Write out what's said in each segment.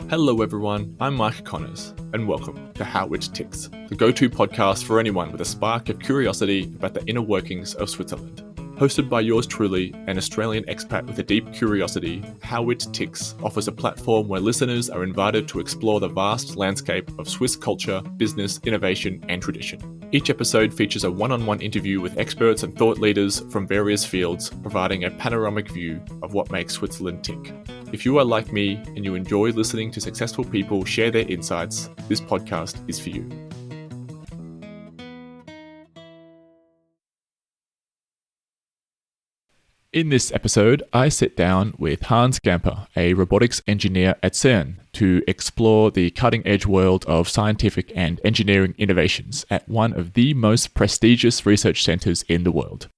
Hello everyone, I'm Mike Connors, and welcome to How It Ticks, the go-to podcast for anyone with a spark of curiosity about the inner workings of Switzerland. Hosted by yours truly, an Australian expat with a deep curiosity, How It Ticks offers a platform where listeners are invited to explore the vast landscape of Swiss culture, business, innovation, and tradition. Each episode features a one-on-one interview with experts and thought leaders from various fields, providing a panoramic view of what makes Switzerland tick. If you are like me and you enjoy listening to successful people share their insights, this podcast is for you. In this episode, I sit down with Hannes Gamper, a robotics engineer at CERN, to explore the cutting-edge world of scientific and engineering innovations at one of the most prestigious research centers in the world.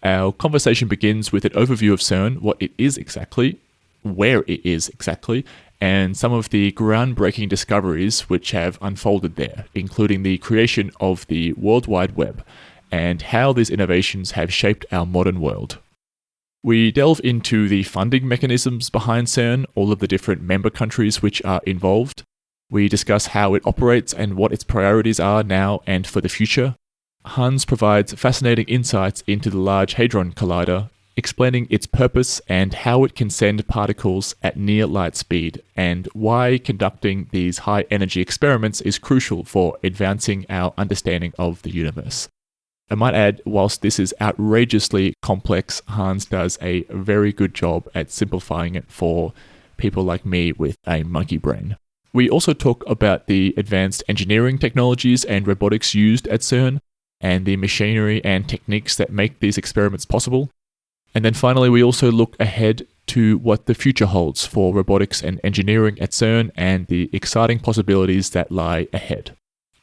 Our conversation begins with an overview of CERN, what it is exactly, where it is exactly, and some of the groundbreaking discoveries which have unfolded there, including the creation of the World Wide Web, and how these innovations have shaped our modern world. We delve into the funding mechanisms behind CERN, all of the different member countries which are involved. We discuss how it operates and what its priorities are now and for the future. Hans provides fascinating insights into the Large Hadron Collider, explaining its purpose and how it can send particles at near light speed, and why conducting these high-energy experiments is crucial for advancing our understanding of the universe. I might add, whilst this is outrageously complex, Hans does a very good job at simplifying it for people like me with a monkey brain. We also talk about the advanced engineering technologies and robotics used at CERN, and the machinery and techniques that make these experiments possible. And then finally, we also look ahead to what the future holds for robotics and engineering at CERN and the exciting possibilities that lie ahead.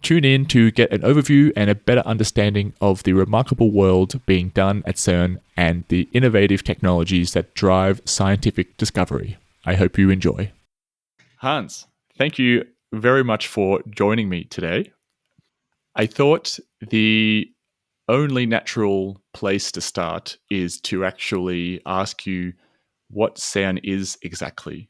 Tune in to get an overview and a better understanding of the remarkable world being done at CERN and the innovative technologies that drive scientific discovery. I hope you enjoy. Hans, thank you very much for joining me today. I thought the only natural place to start is to actually ask you what CERN is exactly,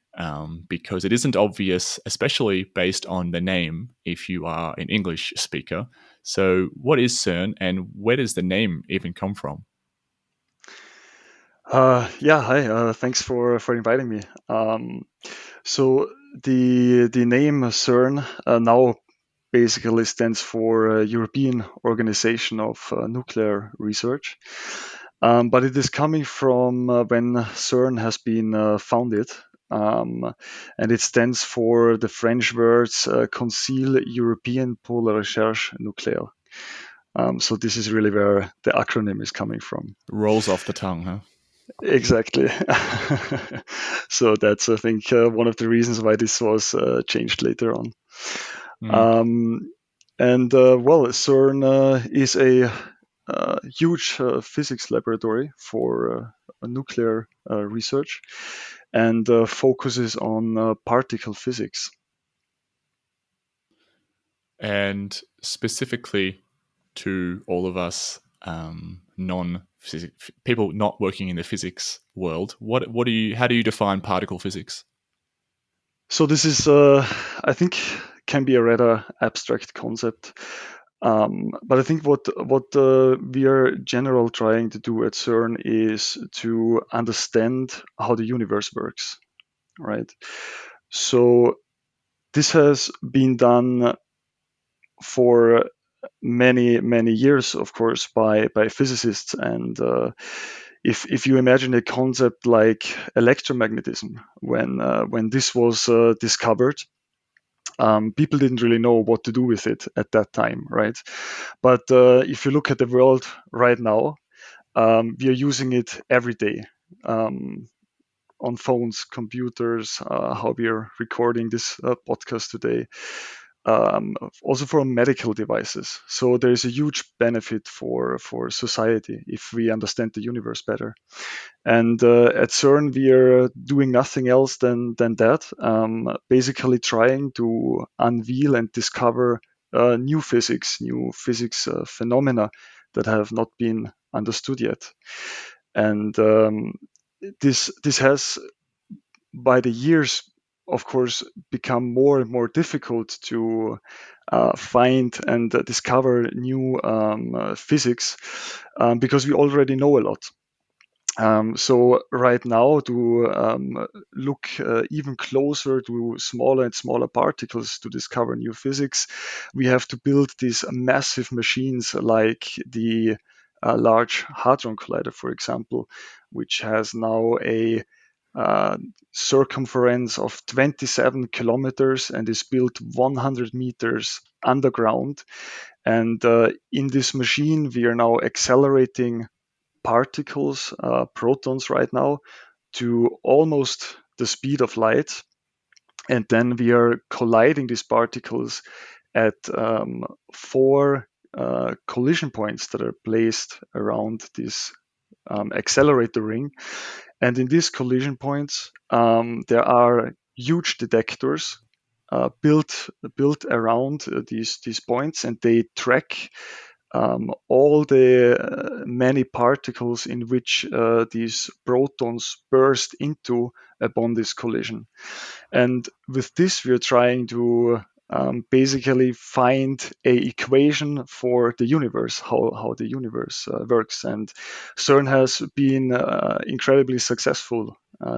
because it isn't obvious, especially based on the name, if you are an English speaker. So what is CERN, and where does the name even come from? Hi. Thanks for inviting me. So the name CERN now basically stands for European Organization of Nuclear Research, but it is coming from when CERN has been founded. And it stands for the French words Conseil Européen pour la Recherche Nucléaire. So this is really where the acronym is coming from. Rolls off the tongue, huh? Exactly. So that's, I think, one of the reasons why this was changed later on. CERN is a huge physics laboratory for nuclear research and focuses on particle physics. And specifically to all of us people not working in the physics world, how do you define particle physics? So this is, I think, can be a rather abstract concept. But I think what we are generally trying to do at CERN is to understand how the universe works, right? So this has been done for many years, of course, by physicists. And if you imagine a concept like electromagnetism, when this was discovered, people didn't really know what to do with it at that time, right? But if you look at the world right now, we are using it every day on phones, computers, how we are recording this podcast today. Also for medical devices. So there is a huge benefit for society if we understand the universe better. And at CERN, we are doing nothing else than that, basically trying to unveil and discover new physics phenomena that have not been understood yet. And this has, by the years, of course, become more and more difficult to find and discover new physics, because we already know a lot. So right now, to look even closer to smaller and smaller particles to discover new physics, we have to build these massive machines like the Large Hadron Collider, for example, which has now a uh, circumference of 27 kilometers and is built 100 meters underground. And in this machine, we are now accelerating particles, protons right now, to almost the speed of light. And then we are colliding these particles at four collision points that are placed around this accelerator ring. And in these collision points, there are huge detectors built around these points, and they track all the many particles in which these protons burst into upon this collision. And with this, we are trying to basically find a equation for the universe, how the universe works. And CERN has been incredibly successful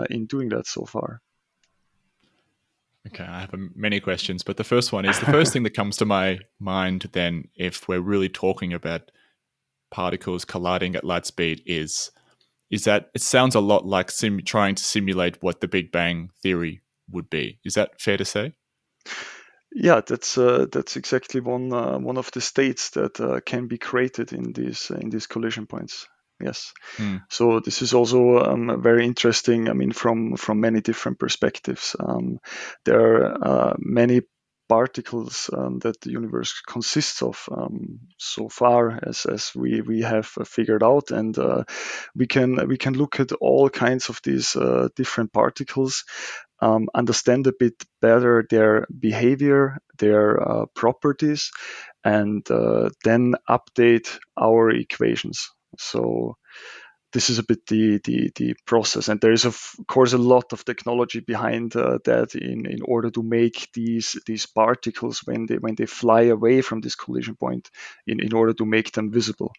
in doing that so far. Okay, I have many questions, but the first one is the first thing that comes to my mind then, if we're really talking about particles colliding at light speed, is that it sounds a lot like trying to simulate what the Big Bang theory would be. Is that fair to say? Yeah, that's exactly one of the states that can be created in these collision points. Yes. Hmm. So this is also very interesting. I mean, from many different perspectives. There are many particles that the universe consists of so far as we have figured out, and we can look at all kinds of these different particles, understand a bit better their behavior, their properties, and then update our equations. So this is a bit the process, and there is of course a lot of technology behind that in order to make these particles when they fly away from this collision point, in order to make them visible.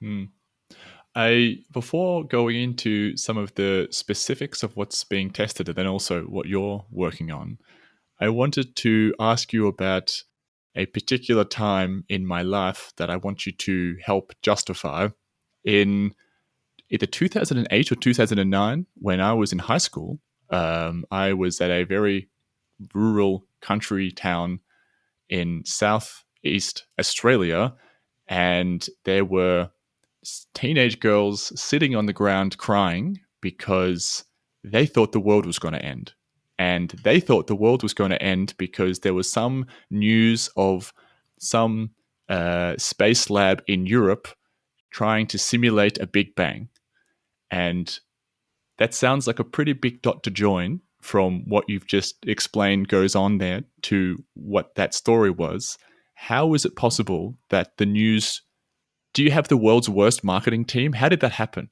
Hmm. Before going into some of the specifics of what's being tested and then also what you're working on, I wanted to ask you about a particular time in my life that I want you to help justify. In either 2008 or 2009, when I was in high school, I was at a very rural country town in southeast Australia, and there were teenage girls sitting on the ground crying because they thought the world was going to end. And they thought the world was going to end because there was some news of some space lab in Europe trying to simulate a Big Bang. And that sounds like a pretty big dot to join from what you've just explained goes on there to what that story was. How is it possible that the news? Do you have the world's worst marketing team? How did that happen?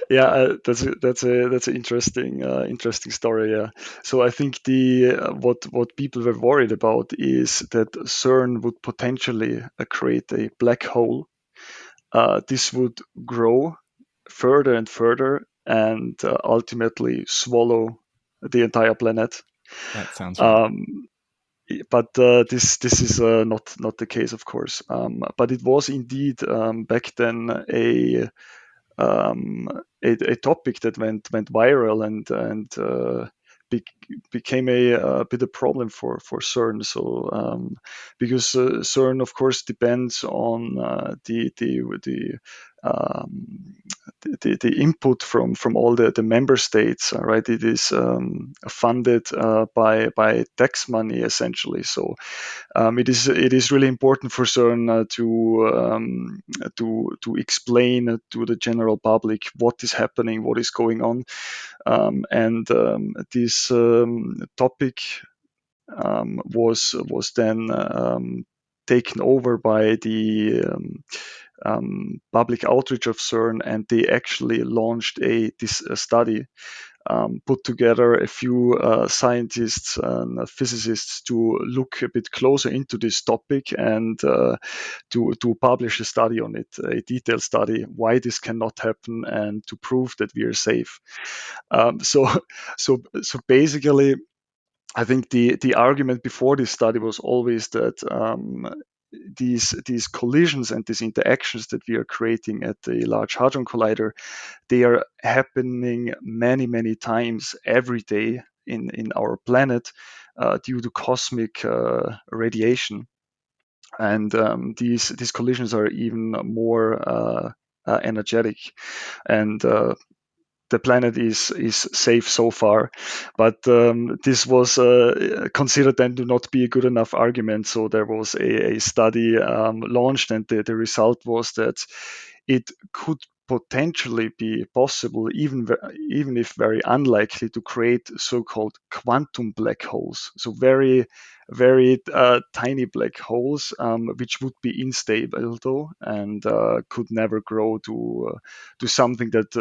Yeah, that's an interesting story. Yeah, so I think the what people were worried about is that CERN would potentially create a black hole. This would grow further and further, and ultimately swallow the entire planet. That sounds right. Um, but this is not the case, of course. But it was indeed back then um, a topic that went viral, and be, became a bit of problem for CERN. So because CERN, of course, depends on um, the input from all the member states, right? It is funded by tax money essentially. So it is really important for CERN to explain to the general public what is happening, what is going on, and this topic was then taken over by the public outreach of CERN, and they actually launched a study put together a few scientists and physicists to look a bit closer into this topic and to publish a study on it, a detailed study, why this cannot happen, and to prove that we are safe. So, so basically, I think the argument before this study was always that these collisions and these interactions that we are creating at the Large Hadron Collider, they are happening many times every day in our planet due to cosmic radiation, and these collisions are even more energetic, and the planet is safe so far, but this was considered then to not be a good enough argument. So there was a study launched, and the result was that it could potentially be possible, even if very unlikely, to create so-called quantum black holes. So very tiny black holes, which would be unstable though, and could never grow to something that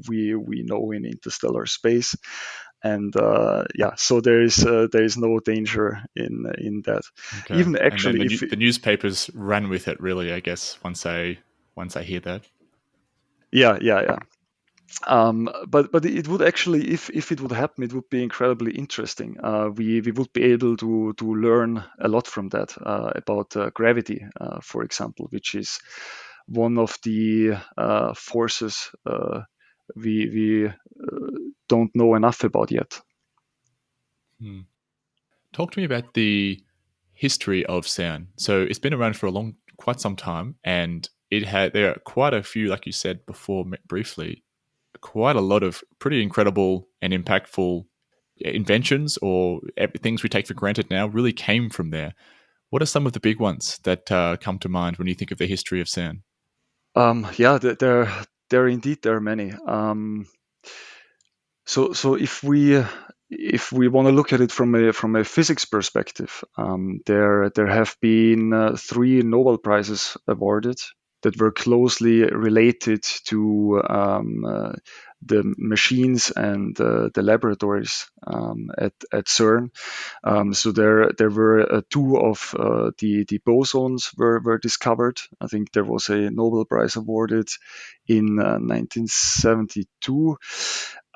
we know in interstellar space. And so there is no danger in that. Okay. Even And then actually, if the newspapers ran with it, really, I guess, once I hear that. yeah. But it would actually, if it would happen, it would be incredibly interesting. We would be able to learn a lot from that about gravity, for example, which is one of the forces we don't know enough about yet. Hmm. Talk to me about the history of CERN. So it's been around for quite some time, and there are quite a few, like you said before briefly, quite a lot of pretty incredible and impactful inventions or things we take for granted now really came from there. What are some of the big ones that come to mind when you think of the history of CERN? Yeah, there indeed there are many. So if we want to look at it from a physics perspective, there have been 3 Nobel Prizes awarded that were closely related to the machines and the laboratories at CERN. So there were 2 of the bosons were discovered. I think there was a Nobel Prize awarded in 1972,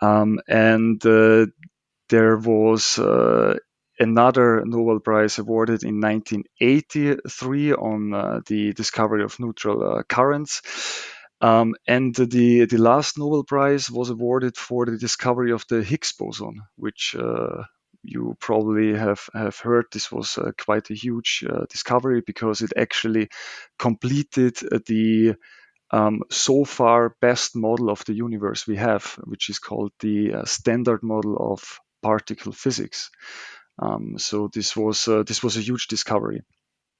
and there was another Nobel Prize awarded in 1983 on the discovery of neutral currents. And the last Nobel Prize was awarded for the discovery of the Higgs boson, which you probably have heard. This was quite a huge discovery because it actually completed the so far best model of the universe we have, which is called the standard model of particle physics. So this was a huge discovery.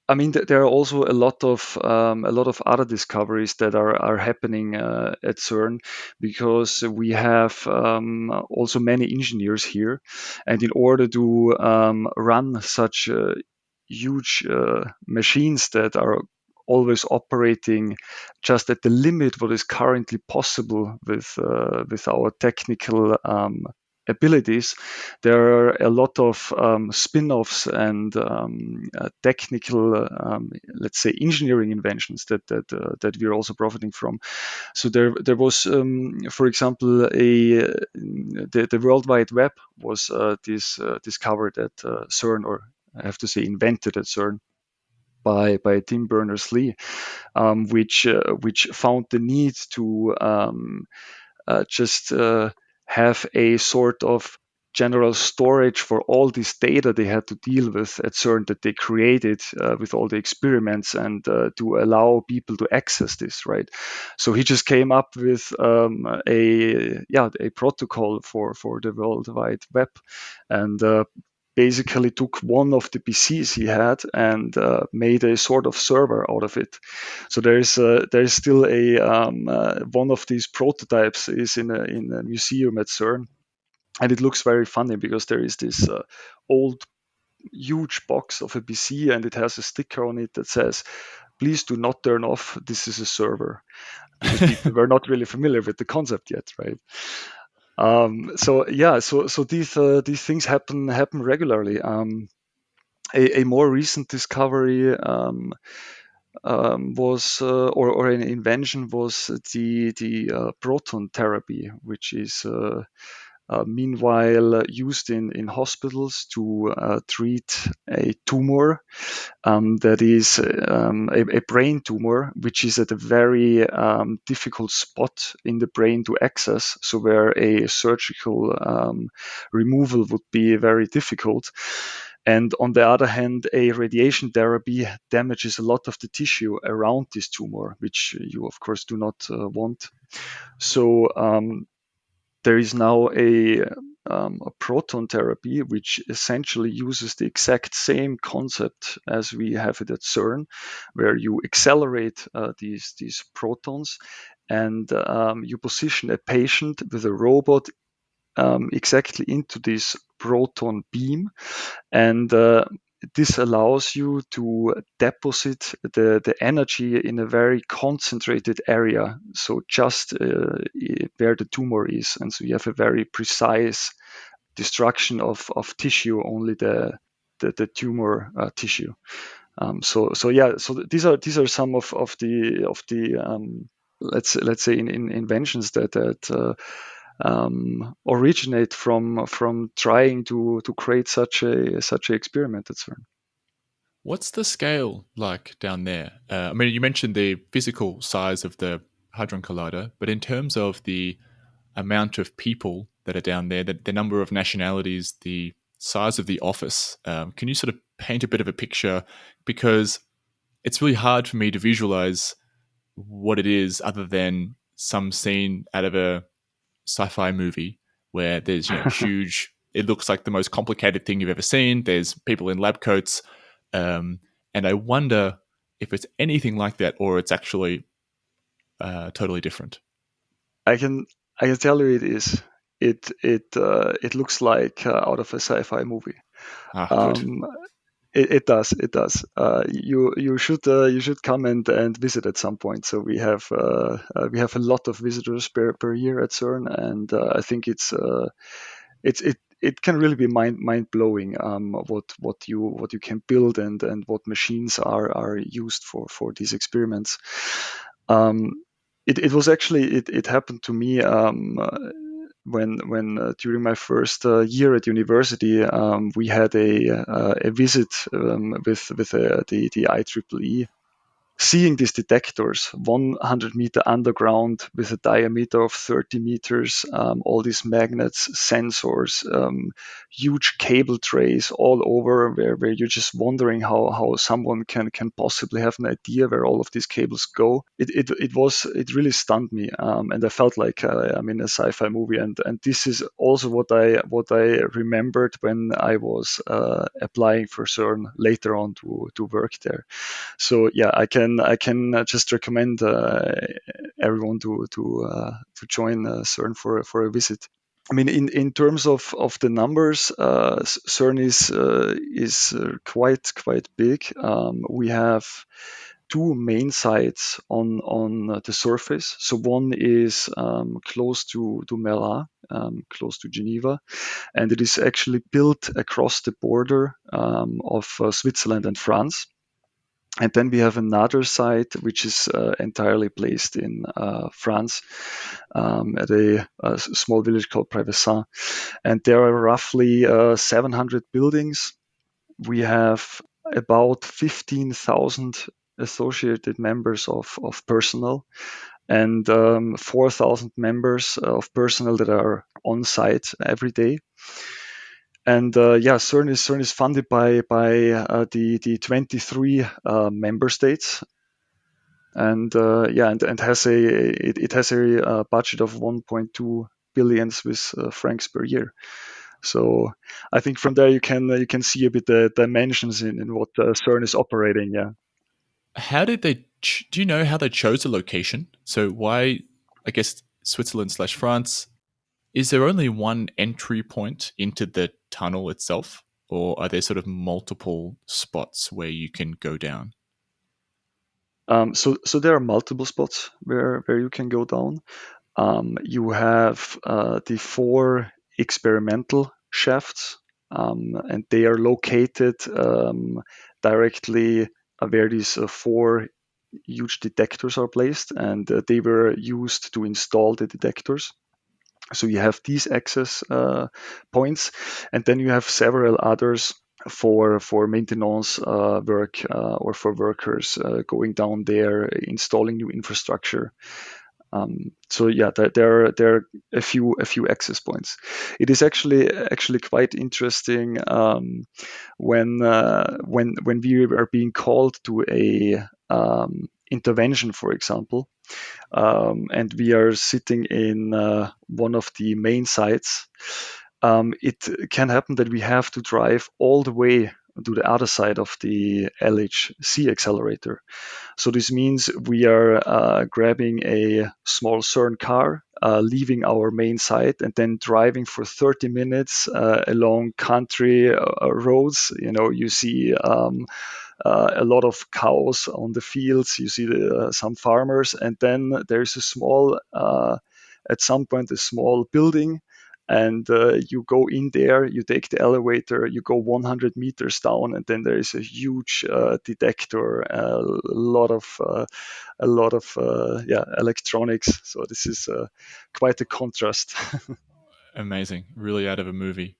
I mean, there are also a lot of other discoveries that are happening at CERN, because we have also many engineers here, and in order to run such huge machines that are always operating just at the limit what is currently possible with our technical abilities, there are a lot of spin-offs and technical, let's say, engineering inventions that we're also profiting from. So there was, for example, the World Wide Web was discovered at CERN, or I have to say invented at CERN by Tim Berners-Lee, which found the need to just have a sort of general storage for all this data they had to deal with at CERN that they created with all the experiments, and to allow people to access this, right? So he just came up with a protocol for the World Wide Web, and basically took one of the PCs he had and made a sort of server out of it. So there's still one of these prototypes is in a museum at CERN, and it looks very funny because there is this old huge box of a PC, and it has a sticker on it that says, "Please do not turn off. This is a server," because people were not really familiar with the concept yet, right? So these things happen regularly. A more recent discovery was or an invention was the proton therapy, which is meanwhile used in hospitals to treat a tumor that is a brain tumor, which is at a very difficult spot in the brain to access, so where a surgical removal would be very difficult. And on the other hand, a radiation therapy damages a lot of the tissue around this tumor, which you, of course, do not want. So there is now a proton therapy, which essentially uses the exact same concept as we have it at CERN, where you accelerate these protons and you position a patient with a robot exactly into this proton beam, and this allows you to deposit the energy in a very concentrated area, so just where the tumor is, and so you have a very precise destruction of tissue, only the tumor tissue. So these are some of the let's say in inventions that originate from trying to create such a experiment at CERN. What's the scale like down there? I mean, you mentioned the physical size of the Hadron Collider, but in terms of the amount of people that are down there, the number of nationalities, the size of the office, can you sort of paint a bit of a picture? Because it's really hard for me to visualize what it is other than some scene out of a sci-fi movie where there's huge. It looks like the most complicated thing you've ever seen. There's people in lab coats, um, and I wonder if it's anything like that or it's actually totally different. I can I can tell you it is. It looks like out of a sci-fi movie. Ah, good. Um, it does. It does. You should come and visit at some point. So we have a lot of visitors per year at CERN, and I think it can really be mind blowing what you can build and what machines are used for these experiments. Um, it was actually it happened to me when during my first year at university, we had a visit with the IEEE, seeing these detectors 100-meter underground with a diameter of 30 meters, all these magnets, sensors, huge cable trays all over, where you're just wondering how someone can possibly have an idea where all of these cables go. It really stunned me, and I felt like I'm in a sci-fi movie. And this is also what I remembered when I was applying for CERN later on to work there. So yeah, I can just recommend everyone to join CERN for a visit. I mean, in terms of the numbers, CERN is quite big. We have two main sites on the surface. So one is close to Melun, close to Geneva, and it is actually built across the border of Switzerland and France. And then we have another site which is entirely placed in France, at a small village called Prevessin. And there are roughly 700 buildings. We have about 15,000 associated members of personnel, and 4,000 members of personnel that are on site every day. And CERN is funded by the 23 member states, and and has it has a budget of 1.2 billion Swiss francs per year. So I think from there you can see a bit the dimensions in what CERN is operating. Yeah. How did they? Do you know how they chose a location? So why? I guess Switzerland slash France. Is there only one entry point into the tunnel itself, or are there sort of multiple spots where you can go down? So there are multiple spots where you can go down. You have the 4 experimental shafts, and they are located directly where these 4 huge detectors are placed, and they were used to install the detectors. So you have these access points, and then you have several others for maintenance work or for workers going down there, installing new infrastructure. So yeah, there are a few access points. It is actually quite interesting when we are being called to a intervention, for example, and we are sitting in one of the main sites. It can happen that we have to drive all the way to the other side of the LHC accelerator. So this means we are grabbing a small CERN car, leaving our main site, and then driving for 30 minutes along country roads. You see a lot of cows on the fields. You see some farmers, and then there's at some point, a small building. And you go in there, you take the elevator, you go 100 meters down, and then there is a huge detector, a lot of electronics. So this is quite a contrast. Amazing. Really out of a movie.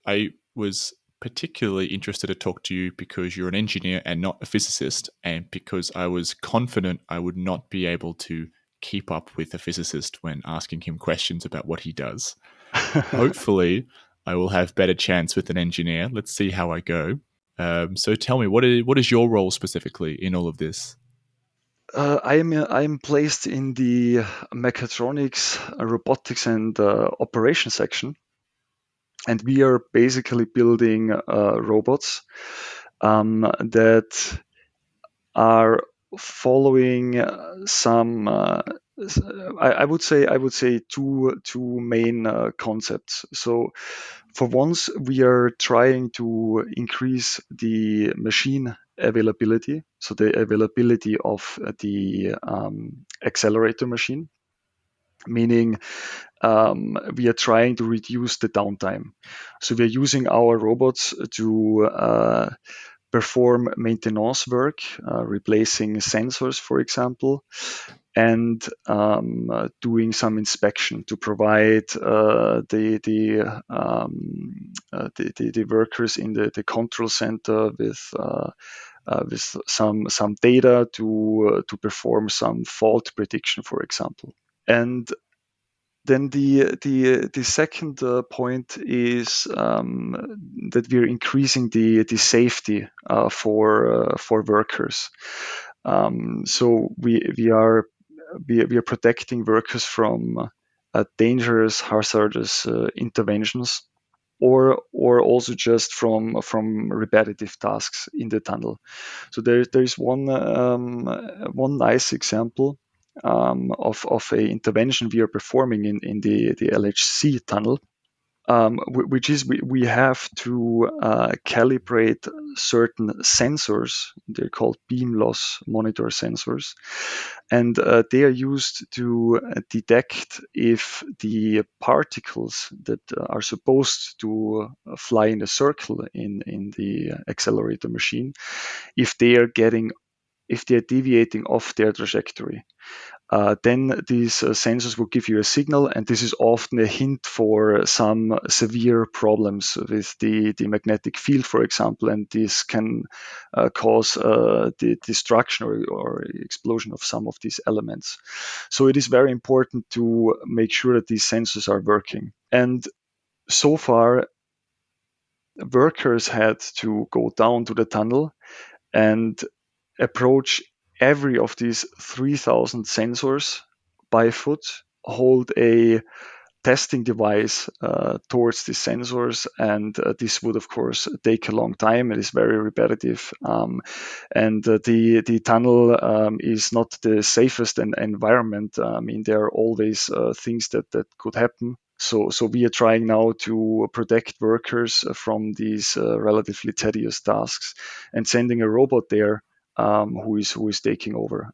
I was particularly interested to talk to you because you're an engineer and not a physicist, and because I was confident I would not be able to keep up with a physicist when asking him questions about what he does. Hopefully, I will have better chance with an engineer. Let's see how I go. So tell me, what is your role specifically in all of this? I'm placed in the mechatronics, robotics, and operation section, and we are basically building robots that are following some. I would say two main concepts. So, for once, we are trying to increase the machine availability, so the availability of the accelerator machine, meaning we are trying to reduce the downtime. So we are using our robots to perform maintenance work, replacing sensors, for example, and doing some inspection to provide the workers in the control center with some data to perform some fault prediction, for example. And then the second point is that we're increasing the safety for workers. So we are protecting workers from dangerous, hazardous interventions, or also just from repetitive tasks in the tunnel. So there's one nice example of a intervention we are performing in the LHC tunnel, which is we have to calibrate certain sensors. They're called beam loss monitor sensors, and they are used to detect if the particles that are supposed to fly in a circle in the accelerator machine, if they are deviating off their trajectory. Then these sensors will give you a signal, and this is often a hint for some severe problems with the magnetic field, for example, and this can cause the destruction or explosion of some of these elements. So it is very important to make sure that these sensors are working. And so far, workers had to go down to the tunnel and approach every of these 3,000 sensors by foot, hold a testing device towards the sensors, and this would of course take a long time. It is very repetitive, and the tunnel is not the safest environment. I mean, there are always things that could happen. So we are trying now to protect workers from these relatively tedious tasks, and sending a robot there who is taking over.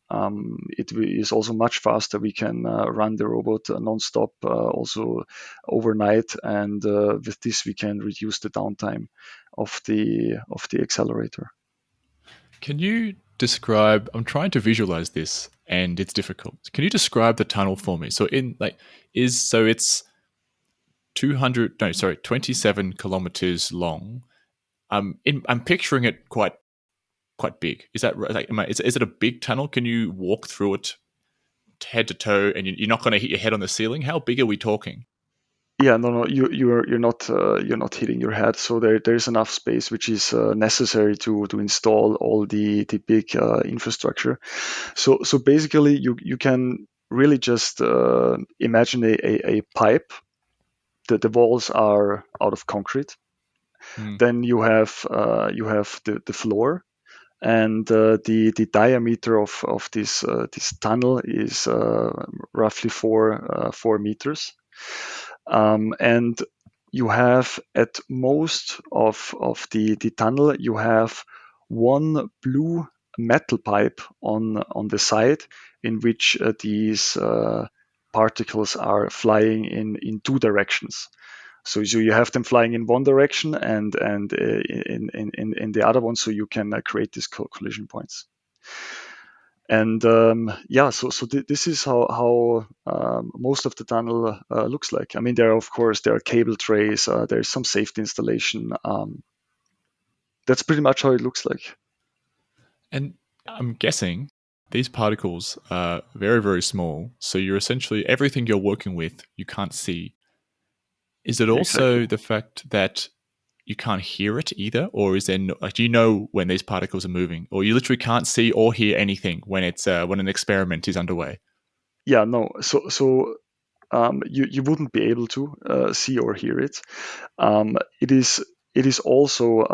It is also much faster. We can run the robot non-stop, also overnight, and with this we can reduce the downtime of the accelerator. Can you describe? I'm trying to visualize this, and it's difficult. Can you describe the tunnel for me? So it's 27 kilometers long. I'm picturing it quite big. Is that right? Like, is it a big tunnel? Can you walk through it head to toe, and you're not going to hit your head on the ceiling? How big are we talking? Yeah, no, you're not hitting your head. So there's enough space which is necessary to install all the big infrastructure. So basically, you can really just imagine a pipe. The walls are out of concrete. Hmm. Then you have the floor, and the diameter of this tunnel is roughly 4 meters. And you have at most of the tunnel, you have one blue metal pipe on the side in which these particles are flying in two directions. So you have them flying in one direction and in the other one, so you can create these collision points. And yeah, this is how most of the tunnel looks like. I mean, there are cable trays, there's some safety installation. That's pretty much how it looks like. And I'm guessing these particles are very, very small. So you're essentially everything you're working with, you can't see. Is it Exactly. also the fact that you can't hear it either, or is there do you know when these particles are moving, or you literally can't see or hear anything when it's when an experiment is underway? Yeah, no. You wouldn't be able to see or hear it. It is also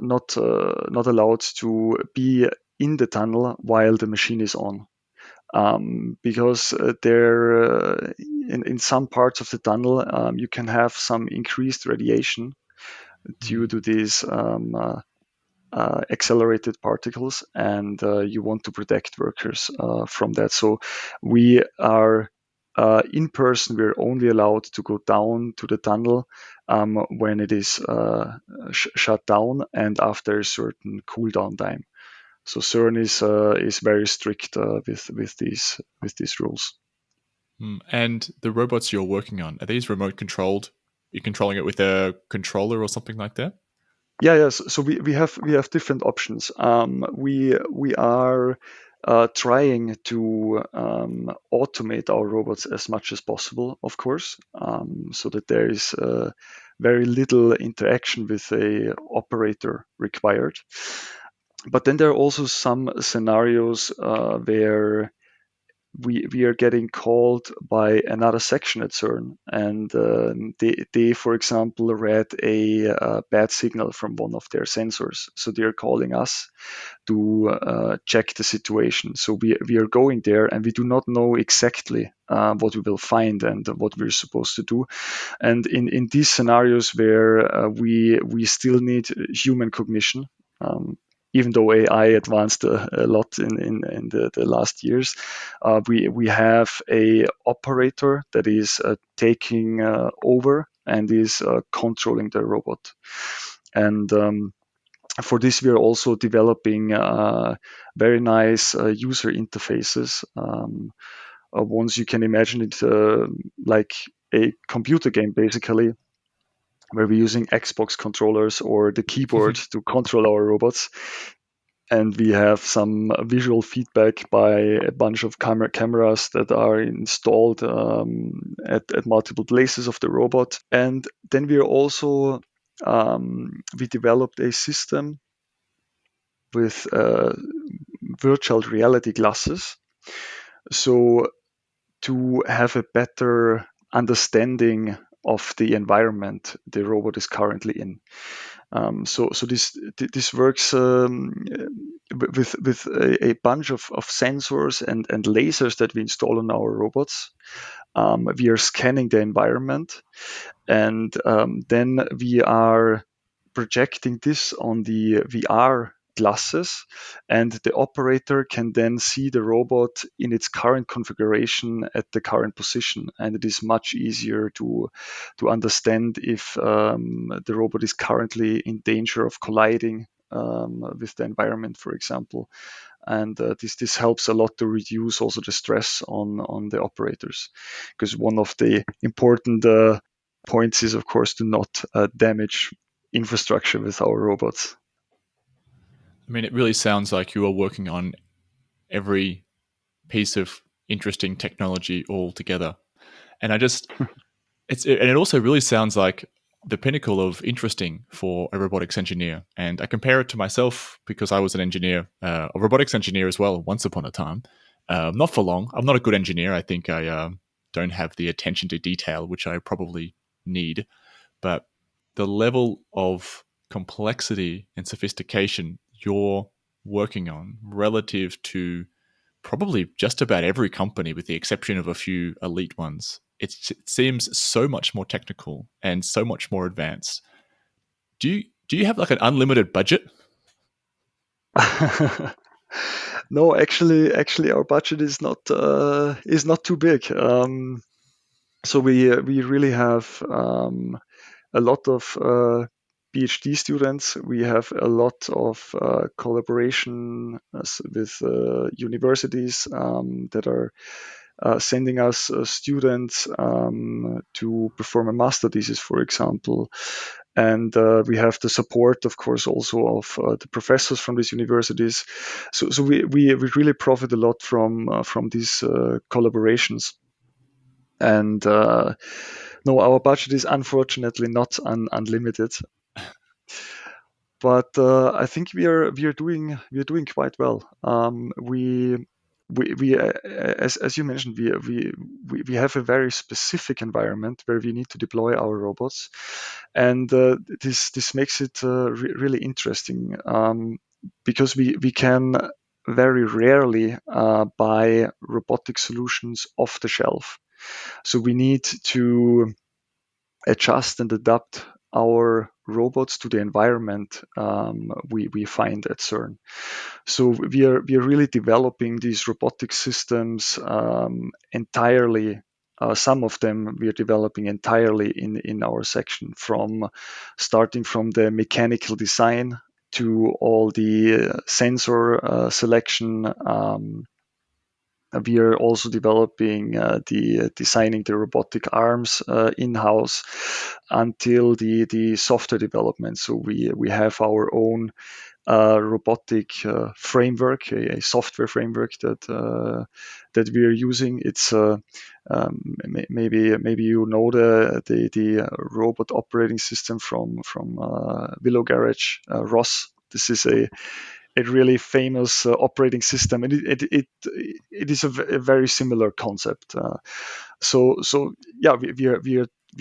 not allowed to be in the tunnel while the machine is on. Because in some parts of the tunnel you can have some increased radiation due Mm. to these accelerated particles, and you want to protect workers from that. So we are in person, we're only allowed to go down to the tunnel when it is shut down and after a certain cool down time. So CERN is very strict with these rules. And the robots you're working on, are these remote controlled? You're controlling it with a controller or something like that? Yeah, yes. So we have different options. We are trying to automate our robots as much as possible, of course, so that there is very little interaction with a operator required. But then there are also some scenarios where we are getting called by another section at CERN, and they, for example, read a bad signal from one of their sensors. So they are calling us to check the situation. So we are going there, and we do not know exactly what we will find and what we're supposed to do. And in these scenarios where we still need human cognition. Even though AI advanced a lot in the last years, we have a operator that is taking over and is controlling the robot. And for this, we are also developing very nice user interfaces. Once you can imagine it like a computer game, basically, where we're using Xbox controllers or the keyboard to control our robots. And we have some visual feedback by a bunch of cameras that are installed at multiple places of the robot. And then we are also we developed a system with virtual reality glasses, so to have a better understanding of the environment the robot is currently in. So this works with a bunch of sensors and lasers that we install on our robots. We are scanning the environment, and then we are projecting this on the VR glasses, and the operator can then see the robot in its current configuration at the current position, and it is much easier to understand if the robot is currently in danger of colliding with the environment, for example. And this helps a lot to reduce also the stress on the operators, because one of the important points is, of course, to not damage infrastructure with our robots. I mean, it really sounds like you are working on every piece of interesting technology all together. And it also really sounds like the pinnacle of interesting for a robotics engineer. And I compare it to myself because I was an engineer, a robotics engineer as well, once upon a time. Not for long. I'm not a good engineer. I think I don't have the attention to detail which I probably need. But the level of complexity and sophistication you're working on relative to probably just about every company, with the exception of a few elite ones, it seems so much more technical and so much more advanced. Do you have like an unlimited budget? No, actually, our budget is not too big. So we really have a lot of PhD students. We have a lot of collaboration with universities that are sending us students to perform a master thesis, for example. And we have the support, of course, also of the professors from these universities. So we really profit a lot from these collaborations. And no, our budget is unfortunately not unlimited, but I think we are doing quite well. We as you mentioned, we have a very specific environment where we need to deploy our robots, and this makes it really interesting, because we can very rarely buy robotic solutions off the shelf. So we need to adjust and adapt our robots to the environment we find at CERN. So we are really developing these robotic systems entirely. Some of them we are developing entirely in our section, from starting from the mechanical design to all the sensor selection. We are also developing the designing the robotic arms in-house, until the software development. So we have our own robotic framework, a software framework that we are using. It's maybe you know the robot operating system from Willow Garage, ROS. This is a really famous operating system, and it is a very similar concept. So yeah, we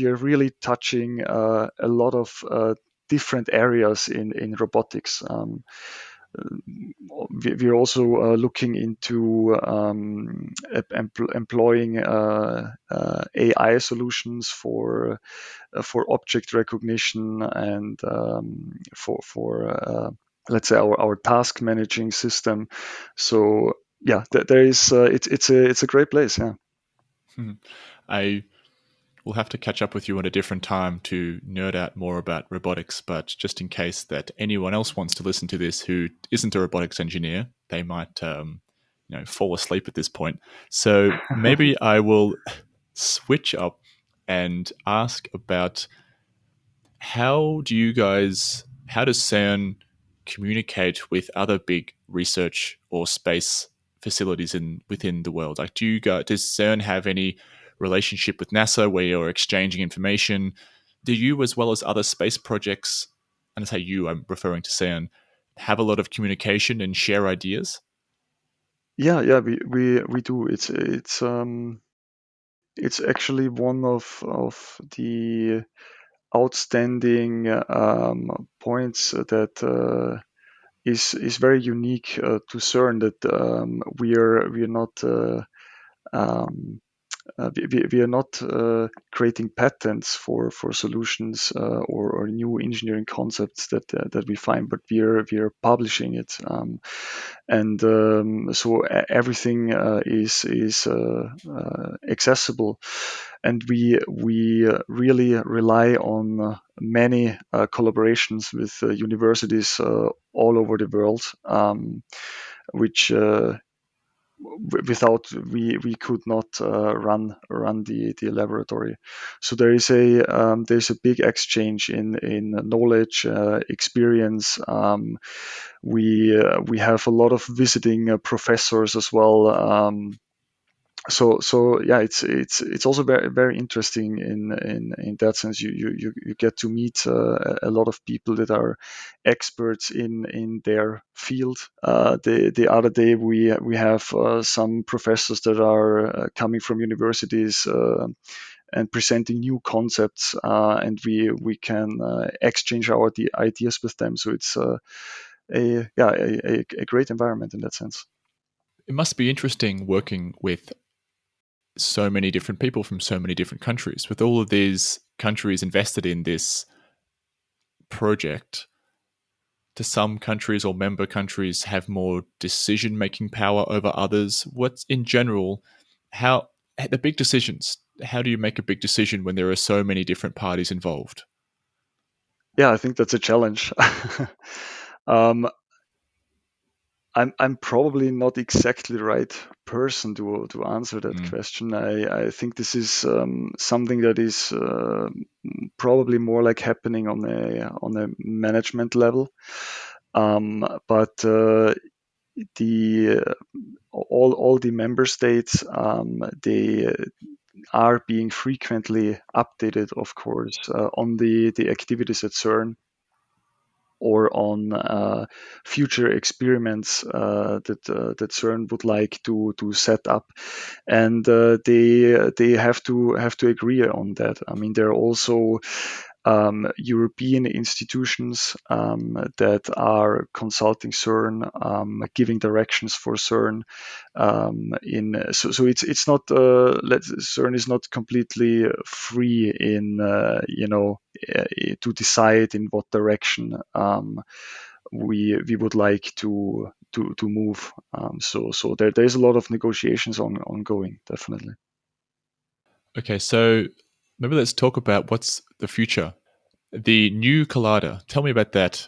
are really touching a lot of different areas in robotics. We're also looking into employing AI solutions for object recognition, and for let's say our task managing system. So yeah, there is it's a great place. Yeah. I will have to catch up with you at a different time to nerd out more about robotics, but just in case that anyone else wants to listen to this who isn't a robotics engineer, they might fall asleep at this point. So maybe I will switch up and ask about how does CERN communicate with other big research or space facilities within the world? Like, does CERN have any relationship with NASA where you're exchanging information? Do you, as well as other space projects, and I say you, I'm referring to CERN, have a lot of communication and share ideas? Yeah, we do. It's actually one of the outstanding points that is very unique to CERN, that we are not um, we are not creating patents for solutions or new engineering concepts that we find, but we are publishing it, and so everything is accessible, and we really rely on many collaborations with universities all over the world, which without we could not run the laboratory. So there's a big exchange in knowledge, experience. We have a lot of visiting professors as well. So yeah, it's also very interesting in that sense. You get to meet a lot of people that are experts in their field. The other day we have some professors that are coming from universities and presenting new concepts, and we can exchange our ideas with them. So it's a great environment in that sense. It must be interesting working with so many different people from so many different countries. With all of these countries invested in this project, do some countries or member countries have more decision making power over others? What's in general, how the big decisions? How do you make a big decision when there are so many different parties involved? Yeah, I think that's a challenge. um, I'm probably not exactly the right person to answer that Mm. question. I think this is something that is probably more like happening on a management level. But the all the member states, they are being frequently updated, of course, on the activities at CERN, or on future experiments that CERN would like to set up, and they have to agree on that. I mean, there are also European institutions that are consulting CERN, giving directions for CERN. So it's not CERN is not completely free in to decide in what direction we would like to move. So there's a lot of negotiations ongoing, definitely. Okay, so maybe let's talk about what's the future. The new collider. Tell me about that.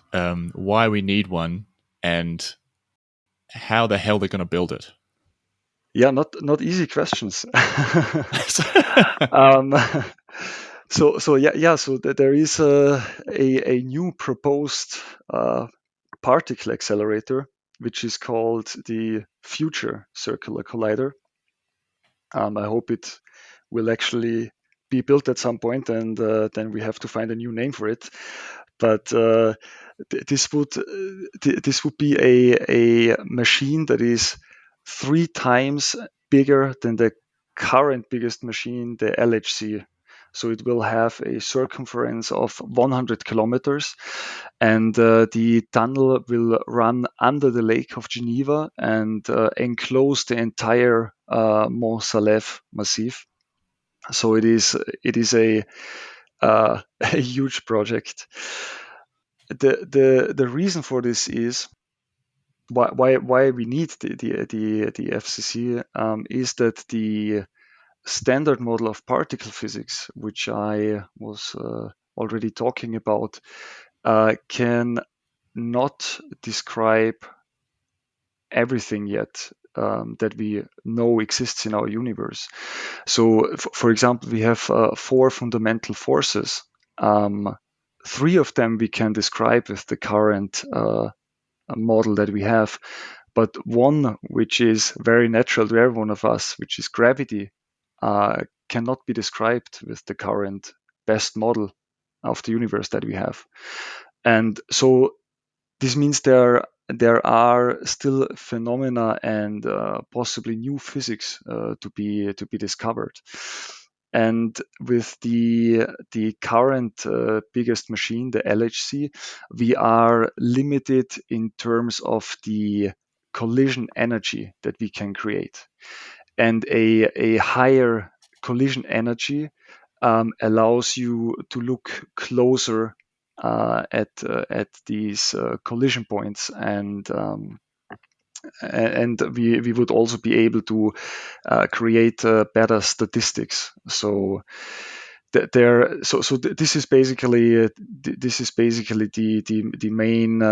Why we need one, and how the hell they're going to build it. Yeah, not easy questions. um, so there is a new proposed particle accelerator, which is called the Future Circular Collider. I hope it will actually be built at some point, and then we have to find a new name for it. But this would be a machine that is 3 times bigger than the current biggest machine, the LHC. So it will have a circumference of 100 kilometers, and the tunnel will run under the Lake of Geneva and enclose the entire Mont Salève massif. So it is a huge project. The reason for this is why we need the FCC, is that the standard model of particle physics, which I was already talking about, can not describe everything yet that we know exists in our universe. So, for example, we have 4 fundamental forces. 3 of them we can describe with the current model that we have, but one, which is very natural to every one of us, which is gravity, cannot be described with the current best model of the universe that we have. And so this means there are still phenomena and possibly new physics to be discovered. And with the current biggest machine, the LHC, we are limited in terms of the collision energy that we can create. And a higher collision energy allows you to look closer at these collision points, and we would also be able to create better statistics. So this is basically the main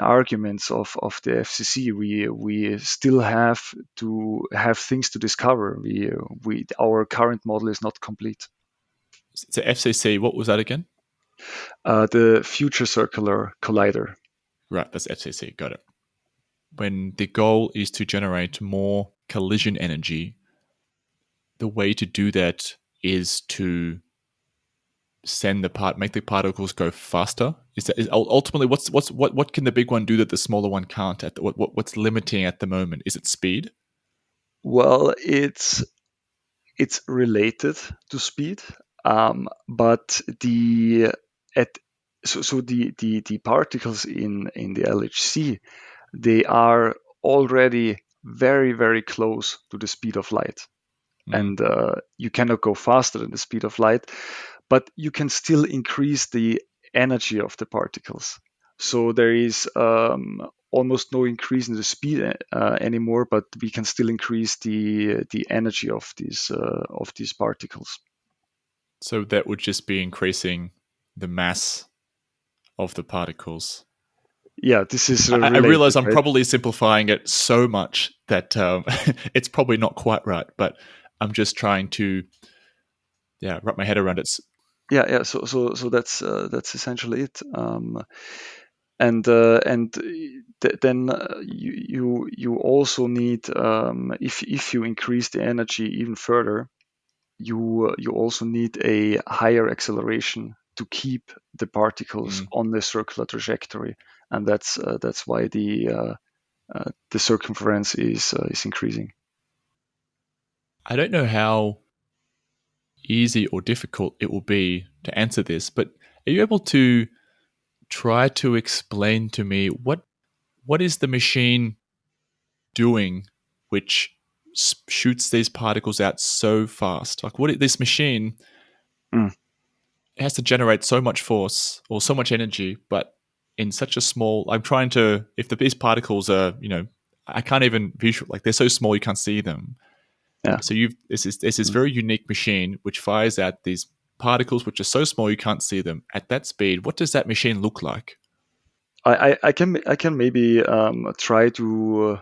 arguments of the FCC. We still have to have things to discover. Our current model is not complete. So FCC, what was that again? The Future Circular Collider. Right, that's FCC. Got it. When the goal is to generate more collision energy, the way to do that is to make the particles go faster. Is ultimately what can the big one do that the smaller one can't? What's limiting at the moment? Is it speed? Well, it's related to speed, but the particles in the LHC, they are already very, very close to the speed of light. And you cannot go faster than the speed of light, but you can still increase the energy of the particles. So there is almost no increase in the speed anymore, but we can still increase the energy of these particles. So that would just be increasing the mass of the particles. Yeah, this is I realize I'm right? probably simplifying it so much that it's probably not quite right, but I'm just trying to wrap my head around it. Yeah. So that's essentially it. And then you also need, if you increase the energy even further, you also need a higher acceleration to keep the particles on the circular trajectory, and that's why the circumference is increasing. I don't know how easy or difficult it will be to answer this, but are you able to try to explain to me what is the machine doing which shoots these particles out so fast? Like, this machine has to generate so much force or so much energy, but in such a small. I'm trying to. If these particles are, I can't even visual. Like, they're so small you can't see them. Yeah. So this is very unique machine which fires out these particles which are so small you can't see them at that speed. What does that machine look like? I can maybe try to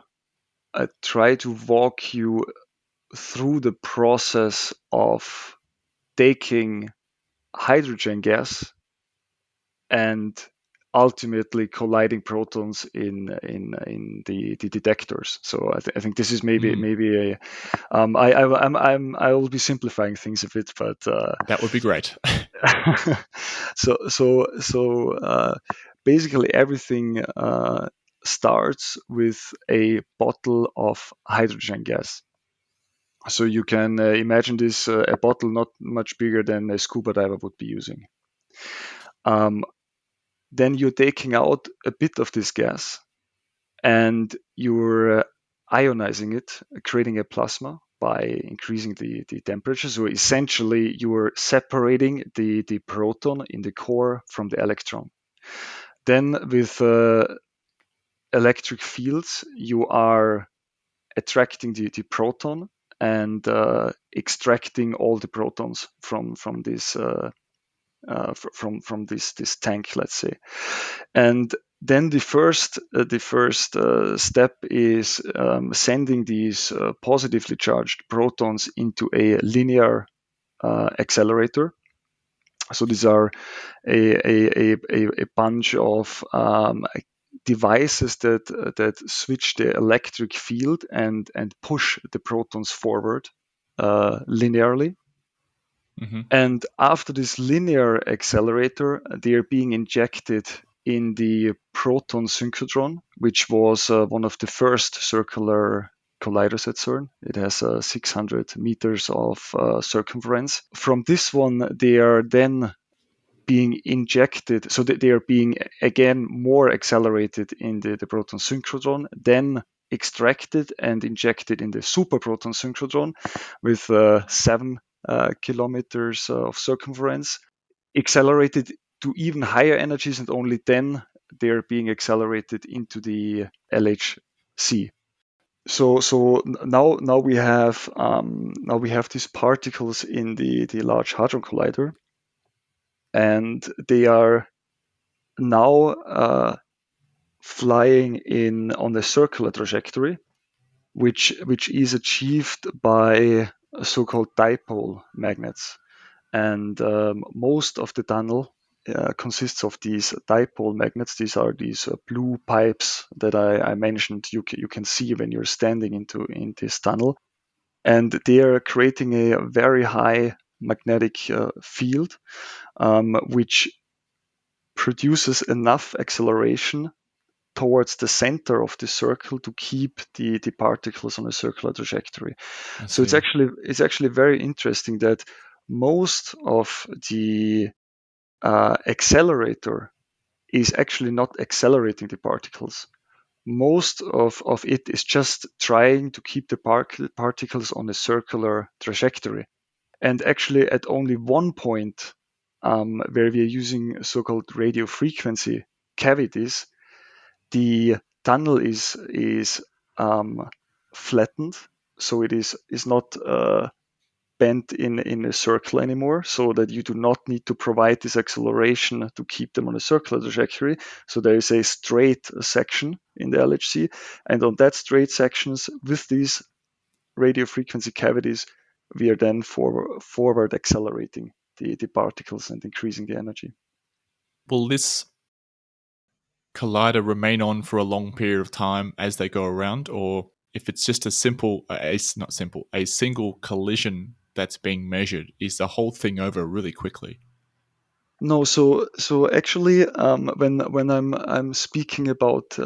walk you through the process of taking hydrogen gas and ultimately colliding protons in the detectors. So I think this is maybe a I will be simplifying things a bit, but That would be great. so basically everything starts with a bottle of hydrogen gas. So you can imagine this a bottle not much bigger than a scuba diver would be using. Then you're taking out a bit of this gas and you're ionizing it, creating a plasma by increasing the temperature. So essentially, you're separating the proton in the core from the electron. Then with electric fields, you are attracting the proton and extracting all the protons from this from this tank, let's say. And then the first step is sending these positively charged protons into a linear accelerator. So these are a bunch of devices that switch the electric field and push the protons forward linearly. Mm-hmm. And after this linear accelerator, they are being injected in the proton synchrotron, which was one of the first circular colliders at CERN. It has 600 meters of circumference. From this one, they are then being injected, so that they are being again more accelerated in the proton synchrotron. Then extracted and injected in the superproton synchrotron with 7 kilometers of circumference, accelerated to even higher energies, and only then they're being accelerated into the LHC. So now we have these particles in the Large Hadron Collider, and they are now flying in on a circular trajectory, which is achieved by so-called dipole magnets. And most of the tunnel consists of these dipole magnets. These are these blue pipes that I mentioned. You can see when you're standing in this tunnel, and they are creating a very high magnetic field, which produces enough acceleration towards the center of the circle to keep the particles on a circular trajectory. So it's actually very interesting that most of the accelerator is actually not accelerating the particles. Most of it is just trying to keep the particles on a circular trajectory. And actually, at only one point where we are using so-called radio frequency cavities, the tunnel is flattened, so it is not bent in a circle anymore, so that you do not need to provide this acceleration to keep them on a circular trajectory. So there is a straight section in the LHC, and on that straight sections with these radio frequency cavities, we are then forward accelerating the particles and increasing the energy. Will this collider remain on for a long period of time as they go around, or if it's just a single collision that's being measured, is the whole thing over really quickly? No, so actually, when I'm speaking about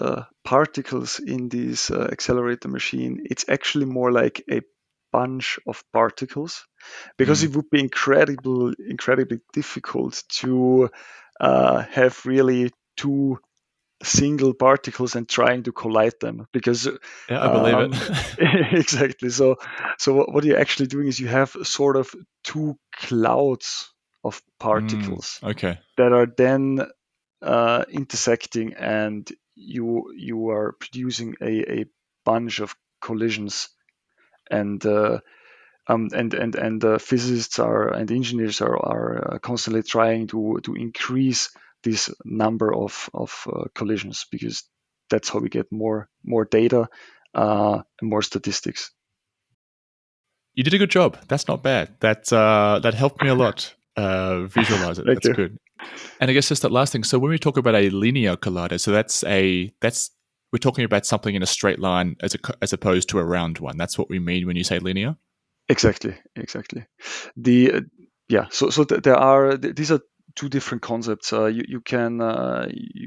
particles in this accelerator machine, it's actually more like a bunch of particles, because it would be incredibly difficult to have really two single particles and trying to collide them, because Yeah, I believe it. exactly. So what you're actually doing is you have sort of two clouds of particles Okay. that are then intersecting, and you are producing a bunch of collisions. And physicists and engineers are constantly trying to increase this number of collisions, because that's how we get more data and more statistics. You did a good job. That's not bad. That helped me a lot visualize it. Thank That's you. good. And I guess just that last thing. So when we talk about a linear collider, so that's we're talking about something in a straight line as opposed to a round one. That's what we mean when you say linear. Exactly. The yeah. So there are these are two different concepts. You can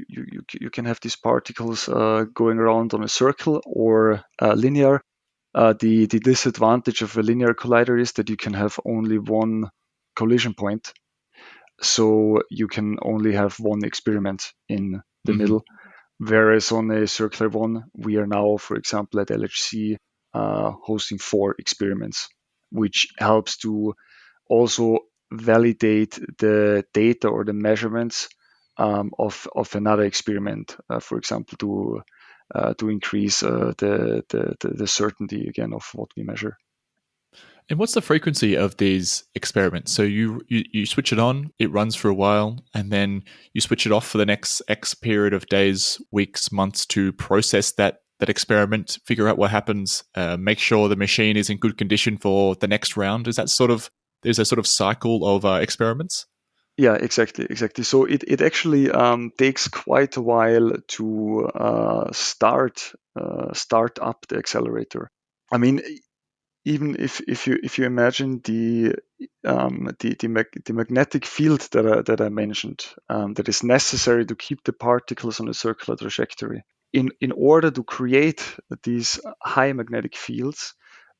you can have these particles going around on a circle or linear. The disadvantage of a linear collider is that you can have only one collision point, so you can only have one experiment in the middle. Whereas on a circular one, we are now, for example, at LHC hosting 4 experiments, which helps to also validate the data or the measurements of another experiment, for example, to increase the certainty again of what we measure. And what's the frequency of these experiments? So you switch it on, it runs for a while, and then you switch it off for the next X period of days, weeks, months to process that experiment, figure out what happens, make sure the machine is in good condition for the next round. There's a sort of cycle of experiments? Yeah, exactly. So it actually takes quite a while to start up the accelerator. I mean, even if you imagine the magnetic field that I mentioned, that is necessary to keep the particles on a circular trajectory. In order to create these high magnetic fields,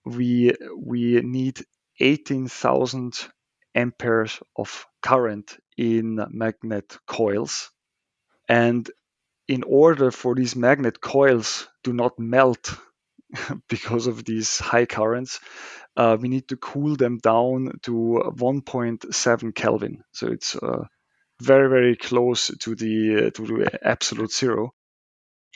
we need 18,000 amperes of current in magnet coils, and in order for these magnet coils to not melt because of these high currents. We need to cool them down to 1.7 Kelvin. So it's very, very close to the absolute zero.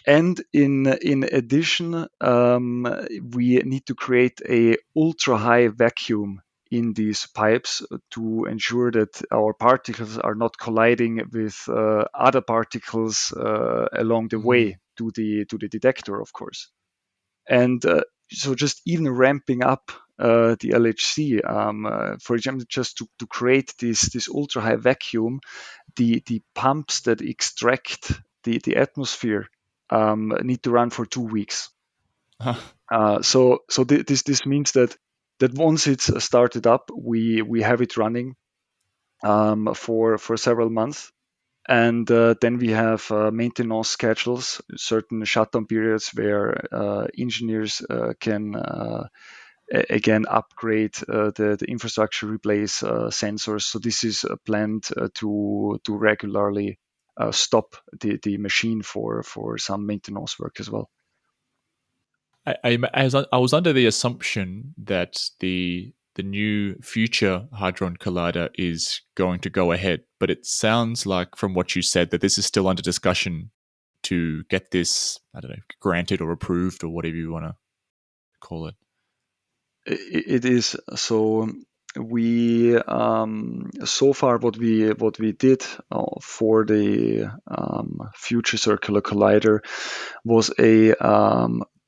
And in addition, we need to create a ultra high vacuum in these pipes to ensure that our particles are not colliding with other particles along the way to the detector, of course. And so just even ramping up the LHC, for example, just to create this ultra high vacuum, the pumps that extract the atmosphere need to run for 2 weeks. This means that once it's started up, we have it running for several months, and then we have maintenance schedules, certain shutdown periods where engineers can again upgrade the infrastructure, replace sensors. So this is planned to regularly stop the machine for some maintenance work as well. I was under the assumption that the new future Hadron Collider is going to go ahead, but it sounds like from what you said that this is still under discussion to get this, I don't know, granted or approved or whatever you want to call it. It is so. We so far what we did for the future circular collider was a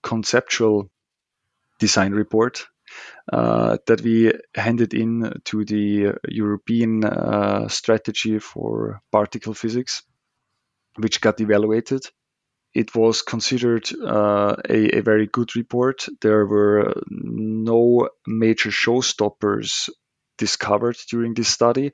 conceptual design report that we handed in to the European strategy for particle physics, which got evaluated. It was considered a very good report. There were no major showstoppers discovered during this study.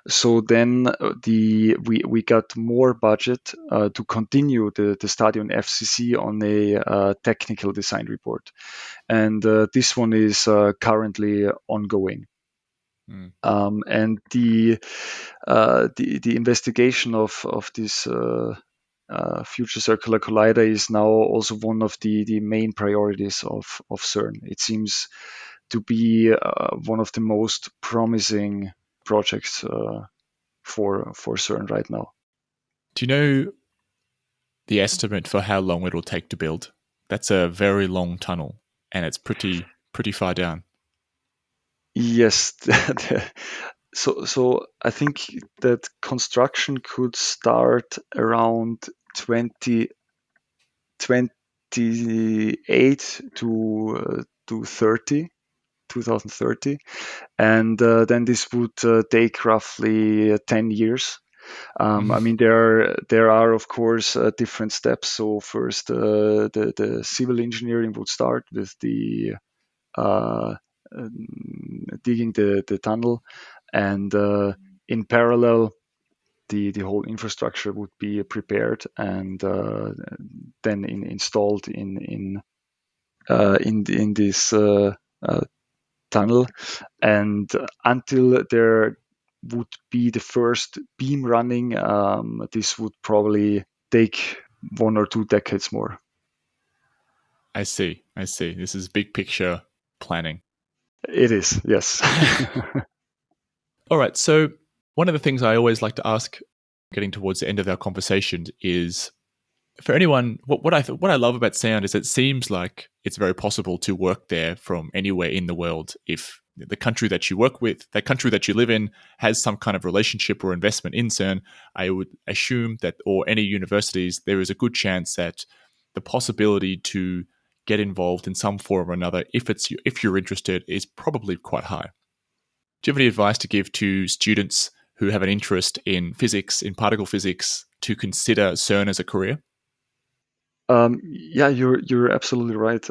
So then we got more budget to continue the study on FCC on a technical design report, and this one is currently ongoing. And the investigation of this future circular collider is now also one of the main priorities of CERN. It seems to be one of the most promising projects for CERN right now. Do you know the estimate for how long it'll take to build? That's a very long tunnel, and it's pretty far down. Yes. So I think that construction could start around 2028 to 2030, and then this would take roughly 10 years. I mean, there are of course different steps. So first, the civil engineering would start with the uh, digging the tunnel, and in parallel, the whole infrastructure would be prepared and then installed in this tunnel, and until there would be the first beam running, this would probably take 1 or 2 decades more. I see. This is big picture planning. It is, yes. All right. So, one of the things I always like to ask, getting towards the end of our conversation, is for anyone, what I love about sound is it seems like it's very possible to work there from anywhere in the world if the country that you work with, the country that you live in, has some kind of relationship or investment in CERN. I would assume that, or any universities, there is a good chance that the possibility to get involved in some form or another, if you're interested, is probably quite high. Do you have any advice to give to students who have an interest in physics, in particle physics, to consider CERN as a career? Yeah, you're absolutely right.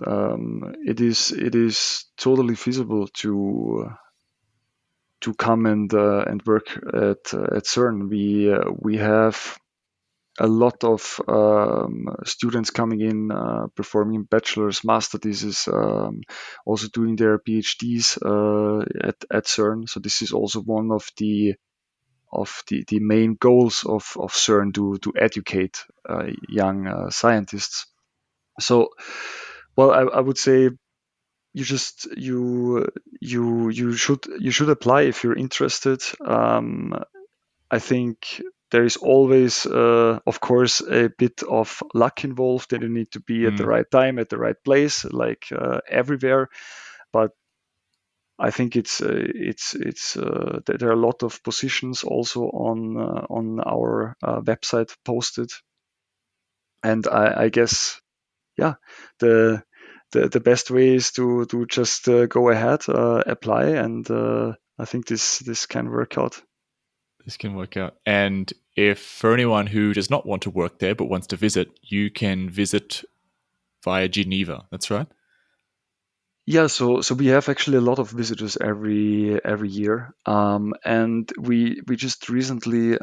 It is totally feasible to come and work at CERN. We have a lot of students coming in, performing bachelor's, master thesis, also doing their PhDs at CERN. So this is also one of the main goals of CERN to educate young scientists. So Well, I would say you just you should apply if you're interested. I think there is always, of course, a bit of luck involved, that you need to be at the Mm, right time, at the right place, like everywhere. But I think there are a lot of positions also on our website posted, and I guess, yeah, the the best way is to just go ahead, apply, and I think this can work out. this can work out. And if for anyone who does not want to work there but wants to visit, you can visit via Geneva. That's right. Yeah, so we have actually a lot of visitors every year, and we just recently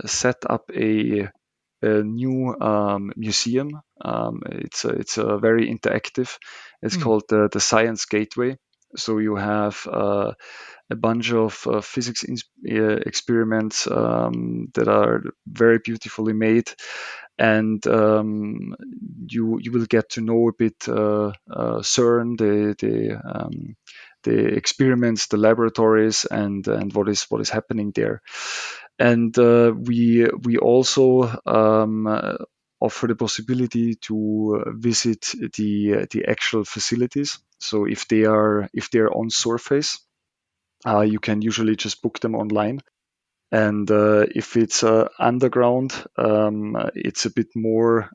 set up a new museum. It's a very interactive. It's Mm, called the Science Gateway. So you have a bunch of physics experiments that are very beautifully made, and you will get to know a bit CERN, the experiments, the laboratories, and what is happening there. And we also offer the possibility to visit the actual facilities. So if they're on surface, you can usually just book them online. And if it's underground, it's a bit more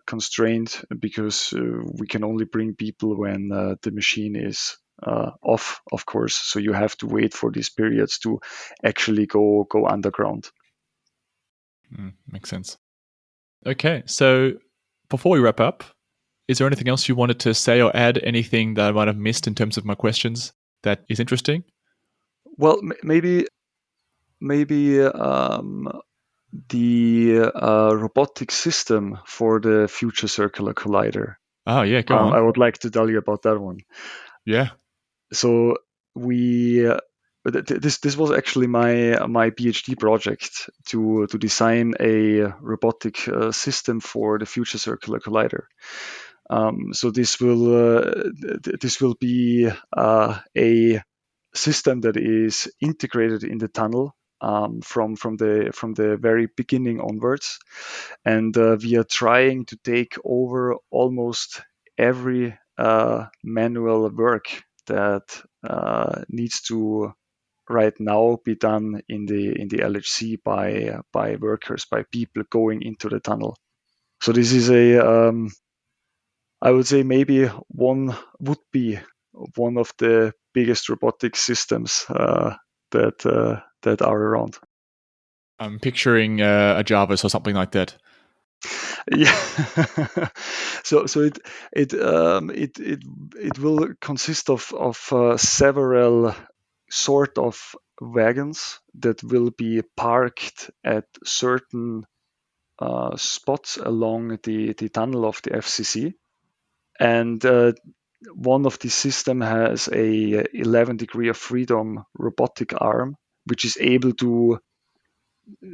constrained, because we can only bring people when the machine is off, of course. So you have to wait for these periods to actually go underground. makes sense. Okay, so before we wrap up, is there anything else you wanted to say or add? Anything that I might have missed in terms of my questions that is interesting? Well, maybe the robotic system for the future circular collider. Oh, yeah, go on. I would like to tell you about that one. Yeah. So we this was actually my PhD project, to design a robotic system for the future circular collider. So this will be a system that is integrated in the tunnel, from the very beginning onwards, and we are trying to take over almost every manual work that needs to right now be done in the LHC by workers, by people going into the tunnel. So this is I would say maybe would be one of the biggest robotic systems that are around. I'm picturing a Jarvis or something like that. Yeah. So it will consist of several sort of wagons that will be parked at certain spots along the tunnel of the FCC, and one of these system has a 11 degree of freedom robotic arm, which is able to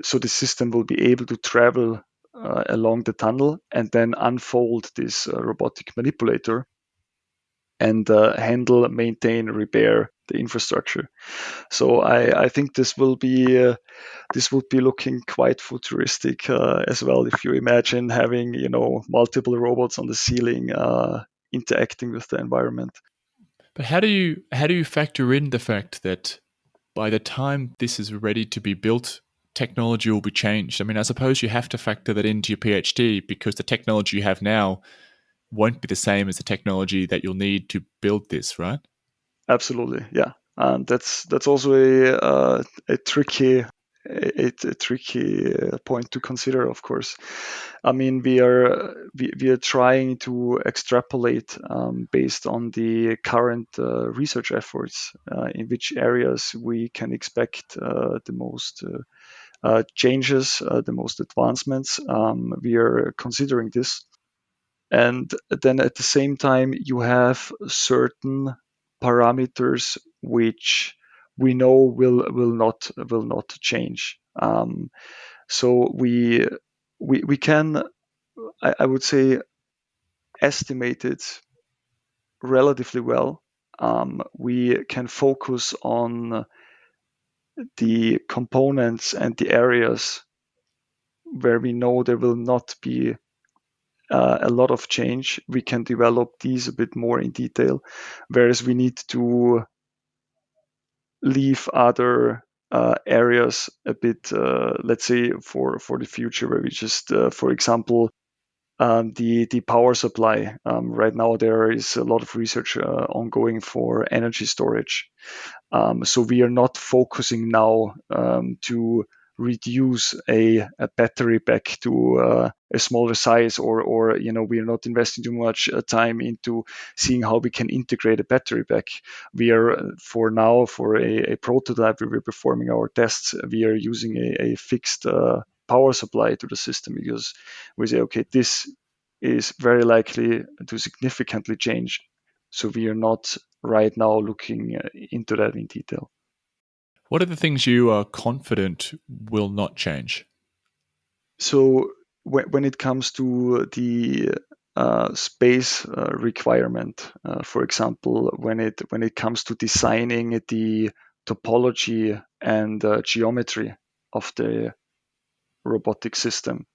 so the system will be able to travel along the tunnel and then unfold this robotic manipulator and handle, maintain, repair the infrastructure. So I think this would be looking quite futuristic as well, if you imagine having multiple robots on the ceiling interacting with the environment. But how do you factor in the fact that by the time this is ready to be built, technology will be changed? I mean, I suppose you have to factor that into your PhD because the technology you have now won't be the same as the technology that you'll need to build this, right? Absolutely, yeah, and that's also a tricky point to consider. Of course, I mean we are trying to extrapolate based on the current research efforts, in which areas we can expect the most changes, the most advancements. We are considering this, and then at the same time you have certain parameters which we know will not change. So we can, I would say, estimate it relatively well. We can focus on the components and the areas where we know there will not be a lot of change. We can develop these a bit more in detail, whereas we need to leave other areas a bit, let's say, for the future, where we just, for example, the power supply. Right now, there is a lot of research ongoing for energy storage. So we are not focusing now to reduce a battery pack to a smaller size, or we are not investing too much time into seeing how we can integrate a battery pack. We are for now, for a prototype where we're performing our tests, we are using a fixed power supply to the system, because we say, okay, this is very likely to significantly change. So we are not right now looking into that in detail. What are the things you are confident will not change? So when it comes to the space requirement, for example, when it comes to designing the topology and geometry of the robotic system,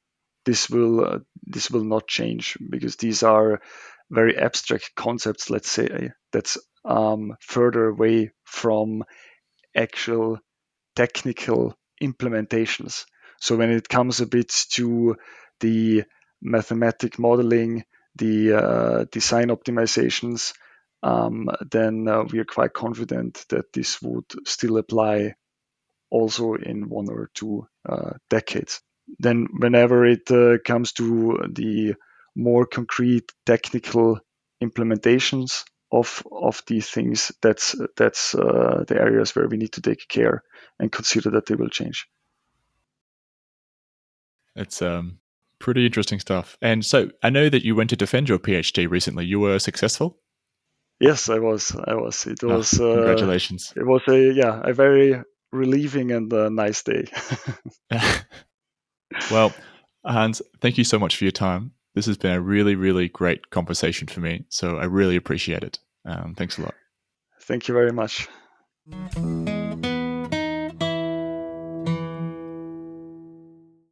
this will not change, because these are very abstract concepts, let's say, that's further away from actual technical implementations. So when it comes a bit to the mathematic modeling, the design optimizations, then we are quite confident that this would still apply also in 1 or 2 decades. Then whenever it comes to the more concrete technical implementations of these things, that's the areas where we need to take care and consider that they will change. It's pretty interesting stuff. And so I know that you went to defend your PhD recently. You were successful? Yes, I was. It Oh, was congratulations. a very relieving and nice day. Well, Hans, thank you so much for your time. This has been a really, really great conversation for me. So I really appreciate it. Thanks a lot. Thank you very much.